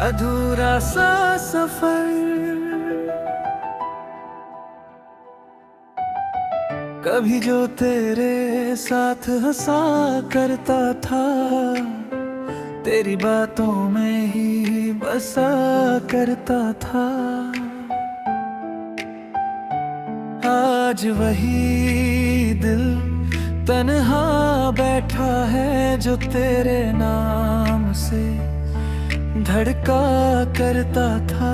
अधूरा सा सफर, कभी जो तेरे साथ हंसा करता था, तेरी बातों में ही बसा करता था। आज वही दिल तन्हा बैठा है जो तेरे नाम से धड़का करता था।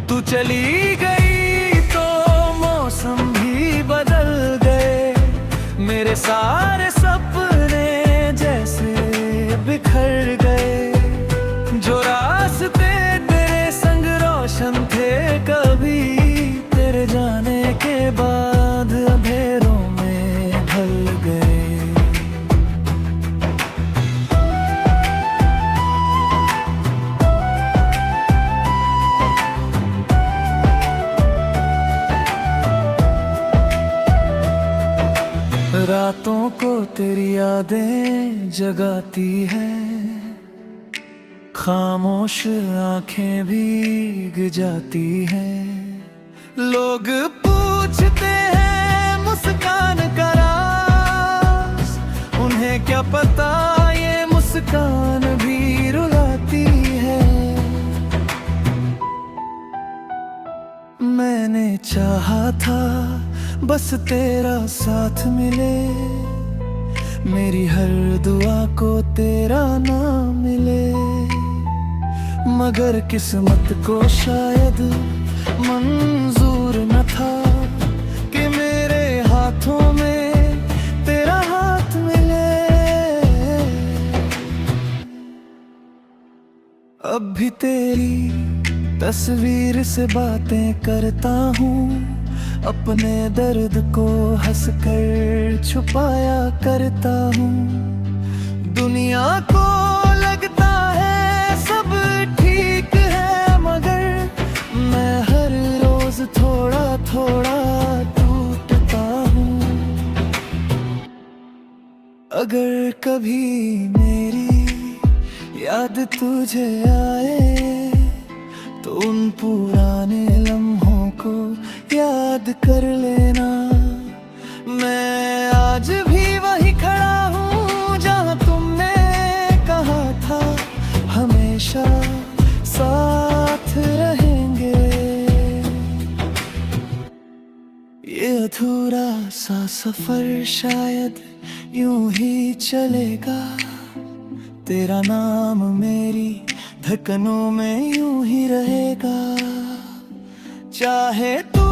तू चली गई तो मौसम भी बदल गए, मेरे सारे सपने जैसे बिखर गए। जो रास्ते तेरे संग रोशन थे, कभी तेरे जाने के बाद अंधेरों में ढल गए। रातों को तेरी यादें जगाती है, खामोश आंखें भीग जाती हैं। लोग पूछते हैं मुस्कान का राज, उन्हें क्या पता ये मुस्कान भी रुलाती है। मैंने चाहा था बस तेरा साथ मिले, मेरी हर दुआ को तेरा नाम मिले। मगर किस्मत को शायद मंजूर न था कि मेरे हाथों में तेरा हाथ मिले। अब भी तेरी तस्वीर से बातें करता हूँ, अपने दर्द को हंसकर छुपाया करता हूँ। दुनिया को लगता है सब ठीक है, मगर मैं हर रोज थोड़ा थोड़ा टूटता हूँ। अगर कभी मेरी याद तुझे आए तो उन पुराने लम्हों को याद कर लेना। मैं आज भी वही खड़ा हूँ जहाँ तुमने कहा था हमेशा साथ रहेंगे। ये अधूरा सा सफर शायद यूं ही चलेगा, तेरा नाम मेरी धड़कनों में यूं ही रहेगा। चाहे तू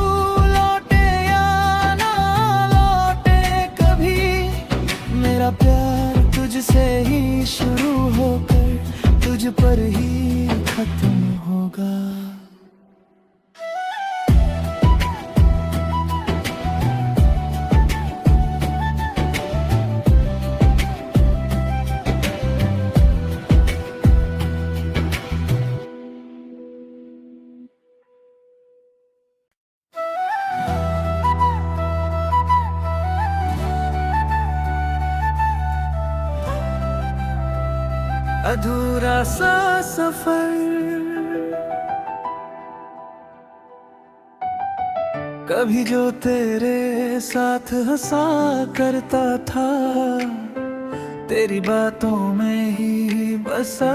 लौटे या ना लौटे कभी, मेरा प्यार तुझसे ही शुरू होकर तुझ पर ही खत्म होगा। अधूरा सा सफर, कभी जो तेरे साथ हंसा करता था, तेरी बातों में ही बसा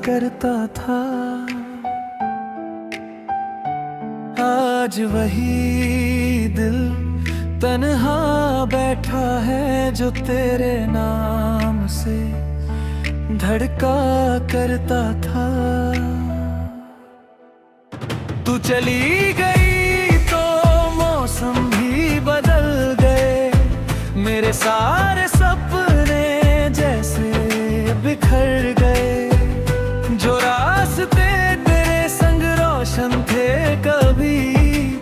करता था। आज वही दिल तन्हा बैठा है जो तेरे नाम से धड़का करता था। तू चली गई तो मौसम भी बदल गए, मेरे सारे सपने जैसे बिखर गए। जो रास्ते तेरे संग रोशन थे, कभी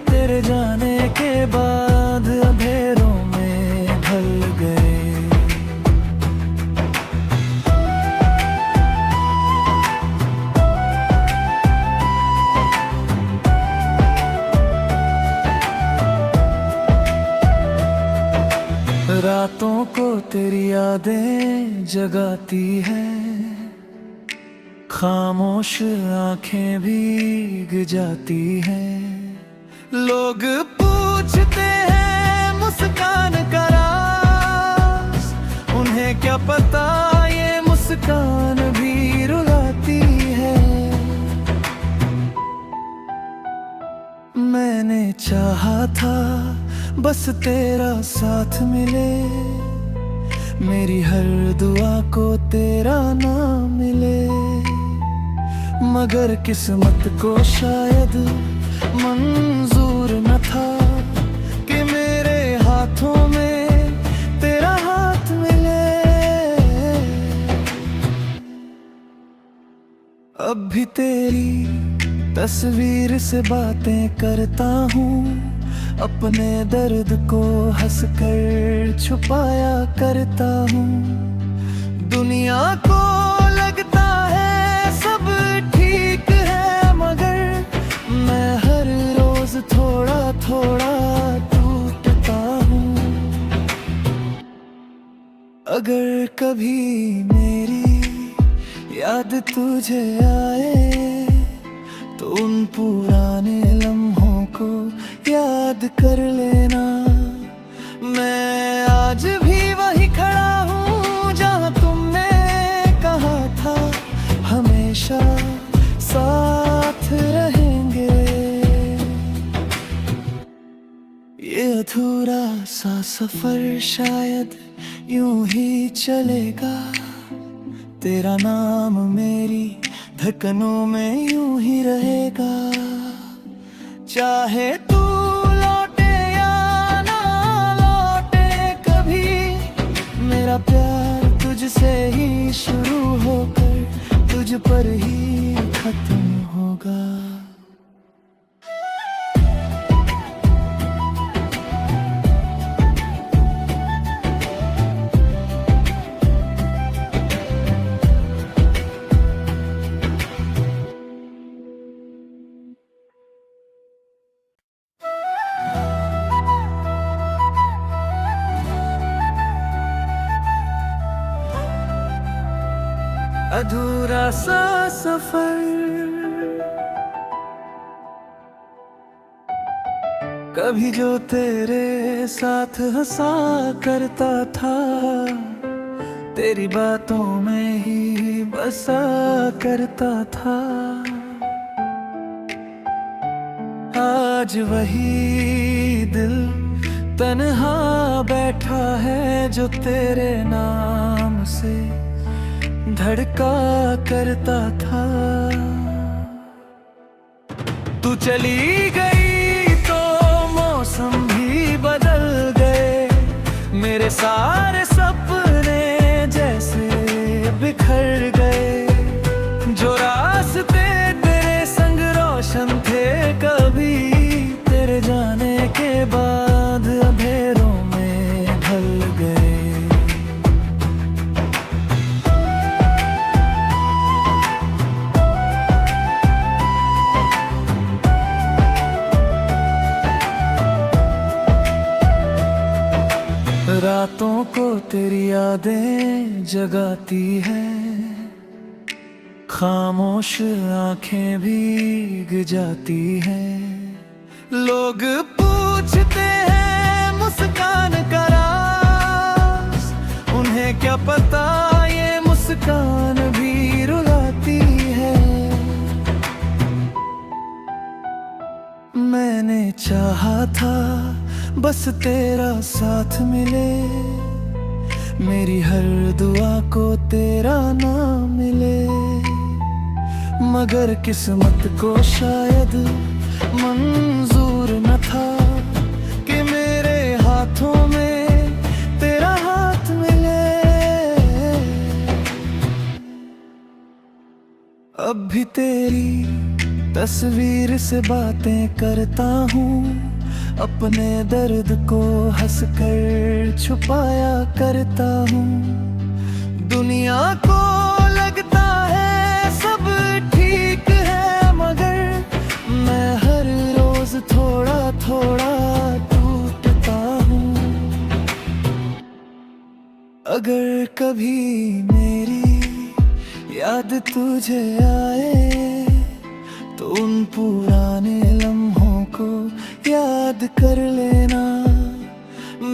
तेरे जाने के बाद अंधेरों में ढल गए। रातों को तेरी यादें जगाती है, खामोश आंखें भीग जाती हैं। लोग पूछते हैं मुस्कान का राज, उन्हें क्या पता ये मुस्कान भी रुलाती है। मैंने चाहा था बस तेरा साथ मिले, मेरी हर दुआ को तेरा नाम मिले। मगर किस्मत को शायद मंजूर न था कि मेरे हाथों में तेरा हाथ मिले। अब भी तेरी तस्वीर से बातें करता हूँ, अपने दर्द को हंसकर छुपाया करता हूँ। दुनिया को लगता है सब ठीक है, मगर मैं हर रोज थोड़ा थोड़ा टूटता हूँ। अगर कभी मेरी याद तुझे आए तो उन पुराने लम्हों को याद कर लेना। मैं आज भी वही खड़ा हूँ जहाँ तुमने कहा था हमेशा साथ रहेंगे। ये अधूरा सा सफर शायद यूं ही चलेगा, तेरा नाम मेरी धड़कनों में यूं ही रहेगा। चाहे तू लौटे या ना लौटे कभी, मेरा प्यार तुझसे ही शुरू होकर तुझ पर ही खत्म होगा। अधूरा सा सफर, कभी जो तेरे साथ हंसा करता था, तेरी बातों में ही बसा करता था। आज वही दिल तन्हा बैठा है जो तेरे नाम से धड़का करता था। तू चली गई तो मौसम भी बदल गए, मेरे सारे सपने जैसे बिखर गए। जो रास्ते तेरे संग रोशन थे कभी, तेरे जाने के बाद अंधेरों में ढल गए। रातों को तेरी यादें जगाती है, खामोश आंखें भीग जाती हैं। लोग पूछते हैं मुस्कान का राज, उन्हें क्या पता ये मुस्कान भी रुलाती है। मैंने चाहा था बस तेरा साथ मिले, मेरी हर दुआ को तेरा नाम मिले। मगर किस्मत को शायद मंजूर न था कि मेरे हाथों में तेरा हाथ मिले। अब भी तेरी तस्वीर से बातें करता हूँ, अपने दर्द को हंसकर छुपाया करता हूँ। दुनिया को लगता है सब ठीक है, मगर मैं हर रोज थोड़ा थोड़ा टूटता हूँ। अगर कभी मेरी याद तुझे आए तो उन पुराने लम्हों को याद कर लेना।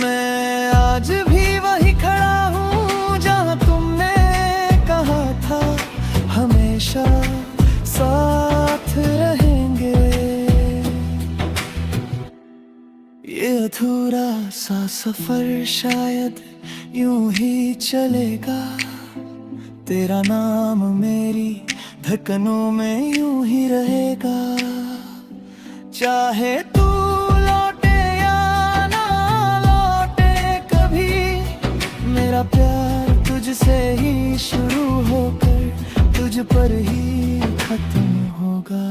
मैं आज भी वही खड़ा हूँ जहाँ तुमने कहा था हमेशा साथ रहेंगे। ये अधूरा सा सफर शायद यूं ही चलेगा, तेरा नाम मेरी धड़कनों में यूं ही रहेगा। चाहे तू लौटे या ना लौटे कभी, मेरा प्यार तुझसे ही शुरू होकर तुझ पर ही खत्म होगा।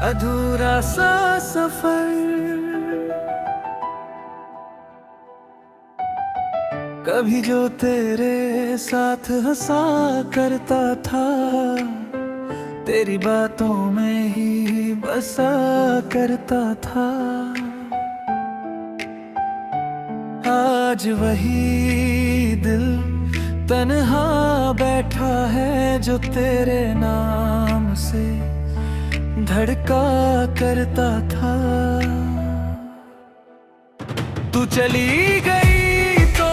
अधूरा सा सफर, कभी जो तेरे साथ हंसा करता था, तेरी बातों में ही बसा करता था। आज वही दिल तन्हा बैठा है जो तेरे नाम से धड़का करता था। तू चली गई तो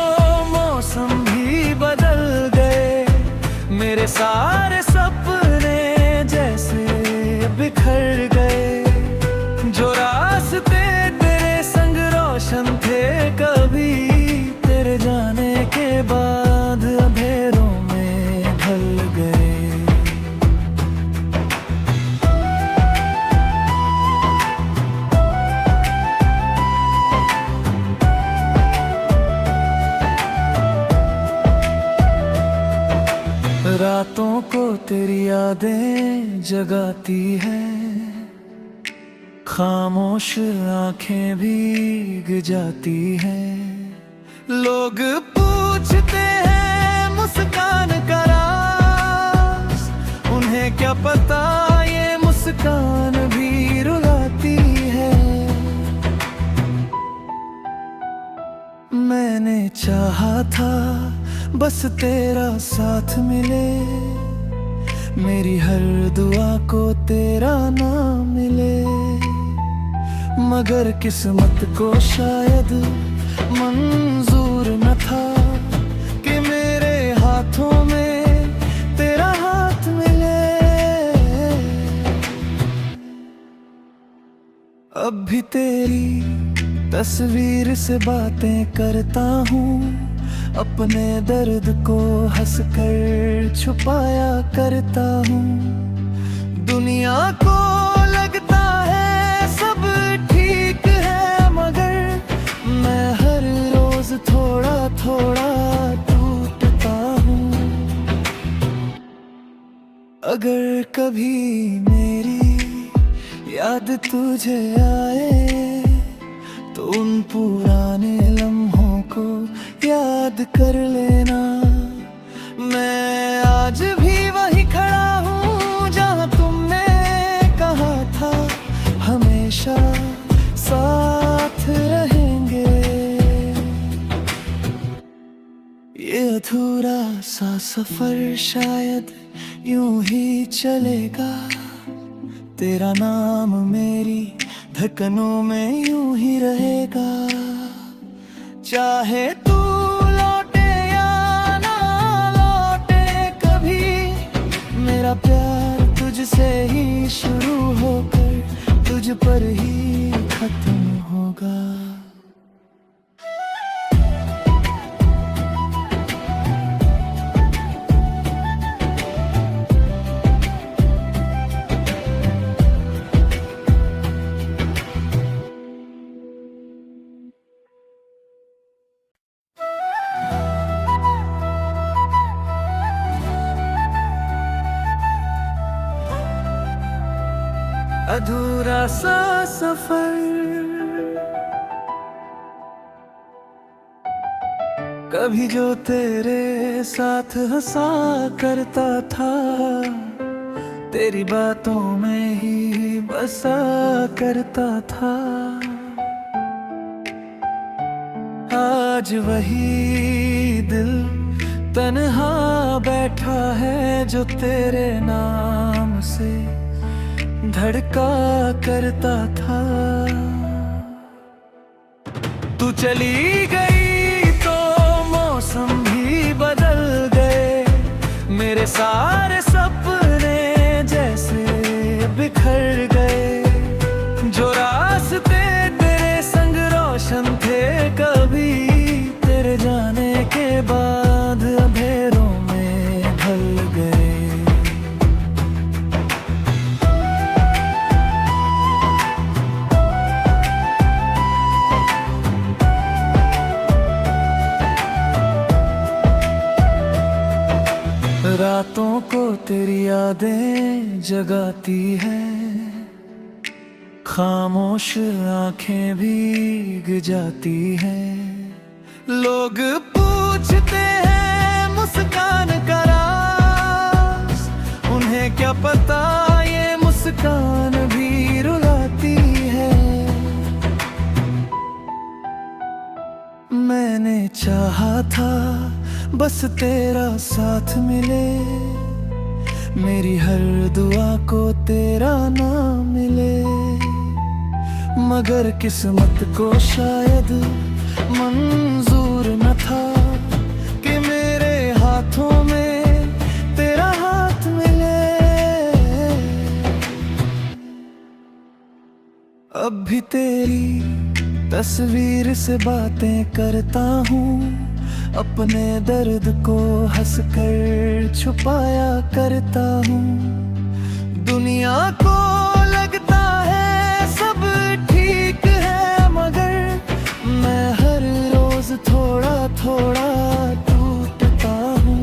मौसम भी बदल गए, मेरे सारे सपने जैसे बिखर गए। जो रास्ते तेरे संग रोशन थे कभी, तेरे जाने के बाद अंधेरों में ढल गए। रातों को तेरी यादें जगाती है, खामोश आंखें भीग जाती हैं। लोग पूछते हैं मुस्कान का राज, उन्हें क्या पता ये मुस्कान भी रुलाती है। मैंने चाहा था बस तेरा साथ मिले, मेरी हर दुआ को तेरा नाम मिले। मगर किस्मत को शायद मंजूर न था कि मेरे हाथों में तेरा हाथ मिले। अब भी तेरी तस्वीर से बातें करता हूँ, अपने दर्द को हंसकर छुपाया करता हूँ। दुनिया को लगता है सब ठीक है, मगर मैं हर रोज थोड़ा थोड़ा टूटता हूँ। अगर कभी मेरी याद तुझे आए तो उन पुराने लम्हों को याद कर लेना। मैं आज भी वही खड़ा हूँ जहाँ तुमने कहा था हमेशा साथ रहेंगे। ये अधूरा सा सफर शायद यूं ही चलेगा, तेरा नाम मेरी धड़कनों में यूं ही रहेगा। चाहे तू लौटे या ना लौटे कभी, मेरा प्यार तुझसे ही शुरू होकर तुझ पर ही खत्म होगा। अधूरा सा सफर। कभी जो तेरे साथ हंसा करता था, तेरी बातों में ही बसा करता था। आज वही दिल तन्हा बैठा है जो तेरे नाम से धड़का करता था। तू चली गई तो मौसम भी बदल गए, मेरे सारे सपने जैसे बिखर गए। जो रास्ते तेरे संग रोशन थे, कभी तेरे जाने के बाद अंधेरों में ढल गए। रातों को तेरी यादें जगाती है, खामोश आंखें भीग जाती हैं। लोग पूछते हैं मुस्कान का राज, उन्हें क्या पता ये मुस्कान भी रुलाती है। मैंने चाहा था बस तेरा साथ मिले, मेरी हर दुआ को तेरा नाम मिले। मगर किस्मत को शायद मंजूर न था कि मेरे हाथों में तेरा हाथ मिले। अब भी तेरी तस्वीर से बातें करता हूँ, अपने दर्द को हंसकर छुपाया करता हूँ। दुनिया को लगता है सब ठीक है, मगर मैं हर रोज थोड़ा थोड़ा टूटता हूँ।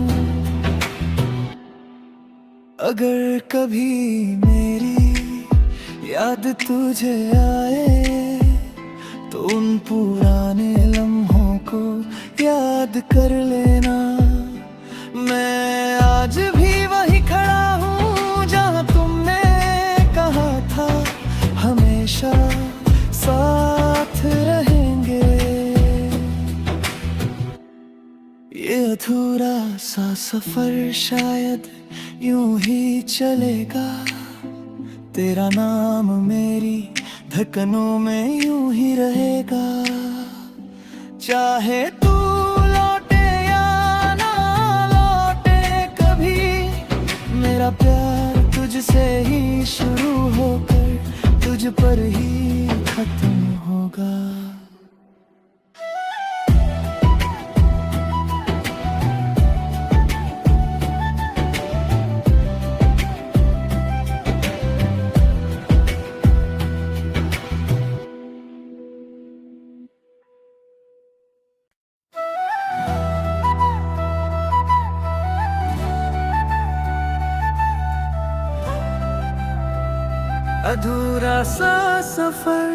अगर कभी मेरी याद तुझे आए तो उन पुराने लम्हों को याद कर लेना। मैं आज भी वही खड़ा हूँ जहाँ तुमने कहा था हमेशा साथ रहेंगे। ये अधूरा सा सफर शायद यूं ही चलेगा, तेरा नाम मेरी धड़कनों में यूं ही रहेगा। चाहे तू लौटे या ना लौटे कभी, मेरा प्यार तुझसे ही शुरू होकर तुझ पर ही खत्म होगा। अधूरा सा सफर।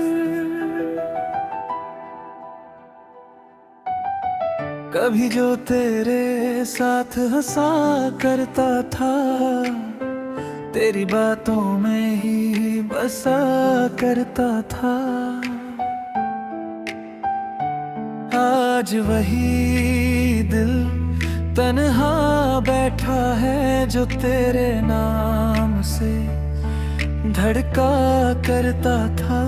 कभी जो तेरे साथ हंसा करता था, तेरी बातों में ही बसा करता था। आज वही दिल तन्हा बैठा है जो तेरे नाम से धड़का करता था।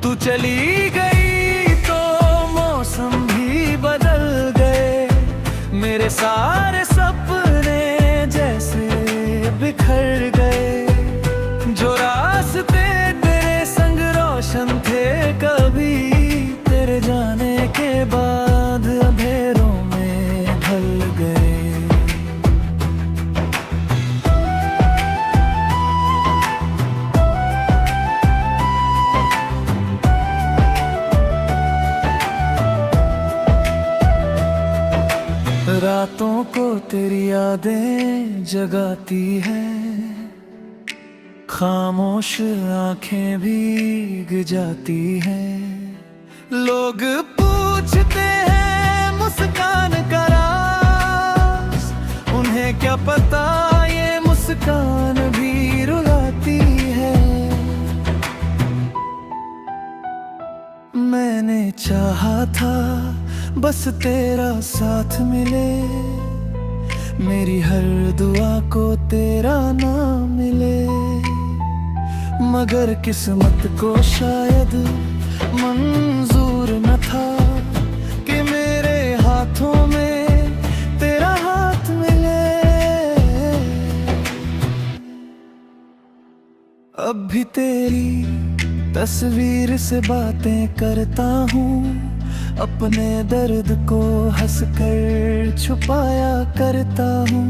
तू चली गई तो मौसम भी बदल गए, मेरे सारे सपने जैसे बिखर गए। जो रास्ते तेरे संग रोशन थे, कभी तेरे जाने के बाद अंधेरों में ढल गए। रातों को तेरी यादें जगाती है, खामोश आंखें भीग जाती हैं। लोग पूछते हैं मुस्कान का राज, उन्हें क्या पता ये मुस्कान भी रुलाती है। मैंने चाहा था बस तेरा साथ मिले, मेरी हर दुआ को तेरा नाम मिले। मगर किस्मत को शायद मंजूर न था कि मेरे हाथों में तेरा हाथ मिले। अब भी तेरी तस्वीर से बातें करता हूँ, अपने दर्द को हंसकर छुपाया करता हूँ।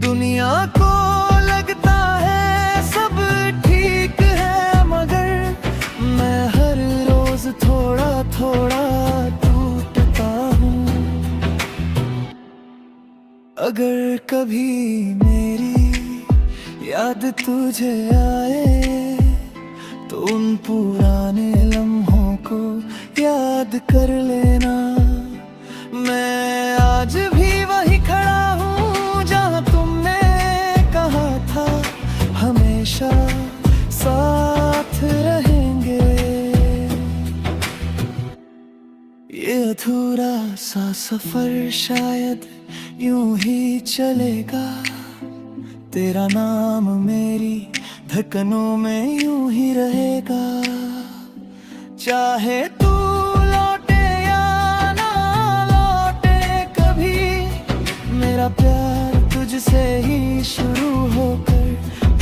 दुनिया को लगता है सब ठीक है, मगर मैं हर रोज थोड़ा थोड़ा टूटता हूँ। अगर कभी मेरी याद तुझे आए तो उन पुराने लम्हों को याद कर लेना। मैं आज भी वहीं खड़ा हूँ जहाँ तुमने कहा था हमेशा साथ रहेंगे। ये अधूरा सा सफर शायद यूं ही चलेगा, तेरा नाम मेरी धड़कनों में यूं ही रहेगा। चाहे तू लौटे या ना लौटे कभी, मेरा प्यार तुझसे ही शुरू होकर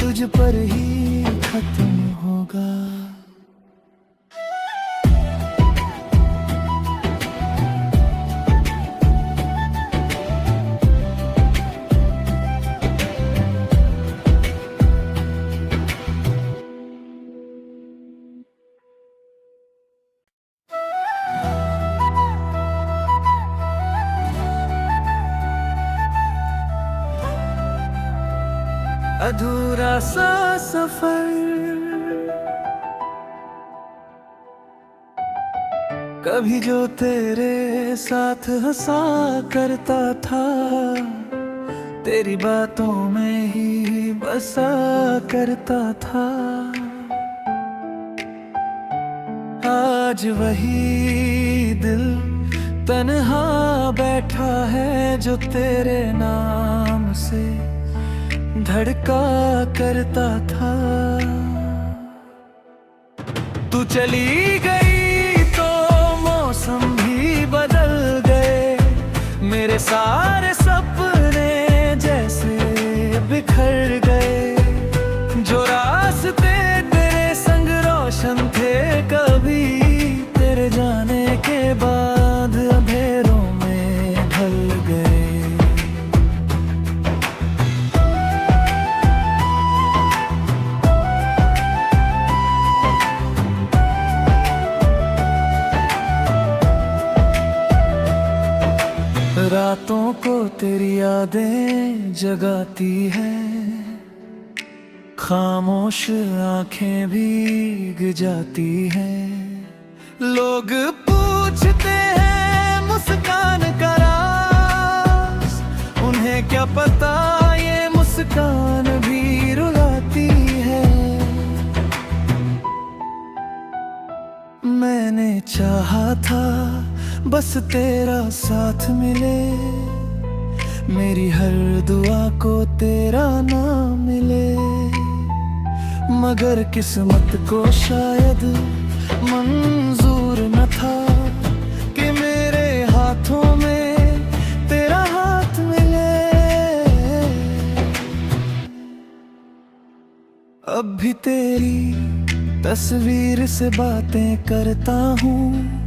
तुझ पर ही खत्म होगा। अधूरा सा सफर, कभी जो तेरे साथ हंसा करता था, तेरी बातों में ही बसा करता था। आज वही दिल तन्हा बैठा है जो तेरे नाम से धड़का करता था। तू चली गई तो मौसम भी बदल गए, मेरे सारे सपने जैसे बिखर गए। जो रास्ते तेरे संग रोशन थे कभी, तेरे जाने के बाद अंधेरों में ढल गए। रातों को तेरी यादें जगाती है, खामोश आंखें भीग जाती हैं। लोग पूछते हैं मुस्कान का राज, उन्हें क्या पता ये मुस्कान भी रुलाती है। मैंने चाहा था बस तेरा साथ मिले, मेरी हर दुआ को तेरा नाम मिले। मगर किस्मत को शायद मंजूर न था कि मेरे हाथों में तेरा हाथ मिले। अब भी तेरी तस्वीर से बातें करता हूँ,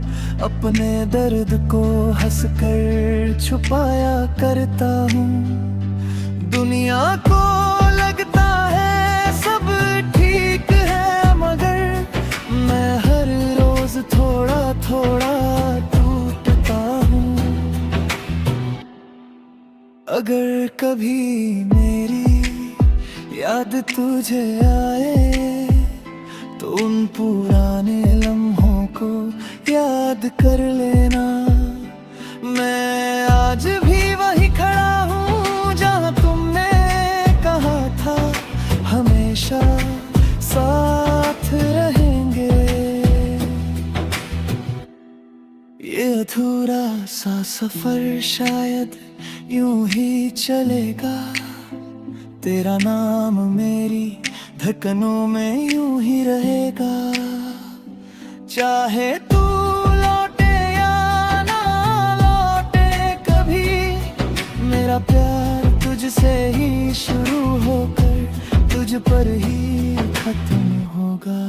अपने दर्द को हंसकर छुपाया करता हूँ। दुनिया को लगता है सब ठीक है, मगर मैं हर रोज थोड़ा थोड़ा टूटता हूँ। अगर कभी मेरी याद तुझे आए तो उन पुराने लम्हों को याद कर लेना। मैं आज भी वही खड़ा हूँ जहाँ तुमने कहा था हमेशा साथ रहेंगे। ये अधूरा सा सफर शायद यूं ही चलेगा, तेरा नाम मेरी धड़कनों में यूं ही रहेगा। चाहे तू लौटे या ना लौटे कभी, मेरा प्यार तुझसे ही शुरू होकर तुझ पर ही खत्म होगा।